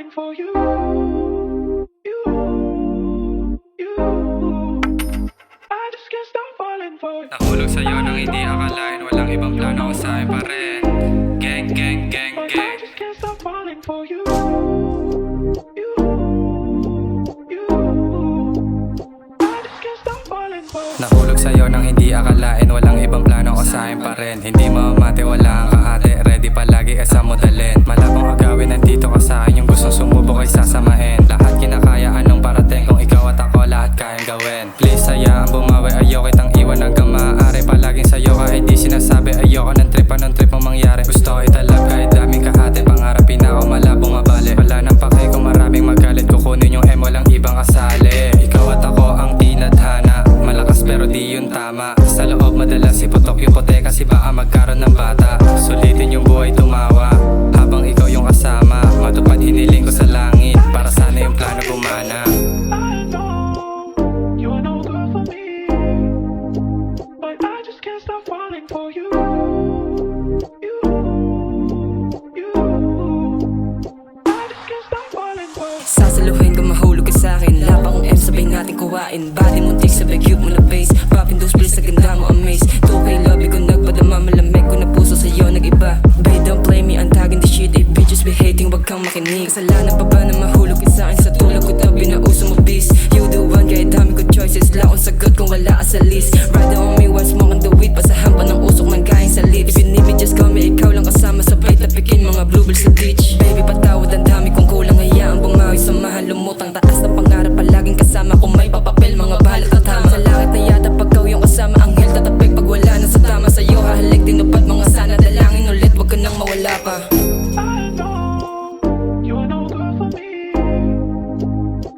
falling for you. I just can't stop falling for you. Nahulog sa'yo nang hindi akalain, walang ibang plano ko sa'yo pa rin. Gang, gang, gang, But I gang. just can't stop falling for you. I just can't stop falling for you. Nahulog sa'yo nang hindi akalain, walang ibang plano ko sa'yo pa rin. Hindi mamamate, wala ang kahate, ready palagi sa modalin. Malabong agawin, nandito ka sa'kin, yung gustong sumubok ay sasamain. Lahat kinakaya, anong parating, kung ikaw at ako lahat kayang gawin. Please hayaan bumawi, ayaw kitang iwan hanggang maaari. Palaging sa'yo kahit di sinasabi, ayoko ng trip, anong trip ang mangyari. Gusto ko italab kahit daming kahati, pangarapin ako malabong mabali. Wala nang pake kung maraming magalit, kukunin yung M, walang ibang kasali. Ikaw at ako ang tinadhana, malakas pero di yun tama. Sa loob madalas iputok yung pote kasi baka magkaroon ng bata. Sulitin yung buhay tumawa, habang ikaw yung kasama. Matupad hiniling ko sa langit, para sana yung plano gumana. I know you're no good for me, but I just can't stop falling for you. I just can't stop falling for you. Sasaluhin kung mahulog ka sa'kin. Lapa kong M, sabay natin kuwain. Body mo tick, sabay cute mo na face. Popping those pills, sa ganda mo amaze. 2K lobby ko nagpadama, malamig ko na puso sa'yo nag-iba. Babe, don't play me, I'm tagging the shit. If bitches be hating, wag kang makinig. Kasalanan pa ba na mahulog ka sa'kin? Sa tulog ko tabi na uso mo bis. You the one, kahit dami ko choices. Laon sagot kung wala ka sa list. Ride on me while smoking the weed. Pasahan pa ng usok ng galing sa lips. If you need me, just call me, ikaw lang kasama. Sabay tapikin mga bluebells sa beach. Baby, patawad, ang dami kong kulang. Hayaan bumawi, samahan lumutang. Taas na pangarap, palaging kasama. Kung may papapel, mga balat at tama. Sa langit na yata pagkaw yung kasama. Anghel tatapik pag wala na sa tama. Sa'yo hahalik, tinupad mga sana. Dalangin ulit, wag ka nang mawala pa. I know you're no good for me,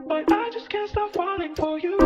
but I just can't stop falling for you.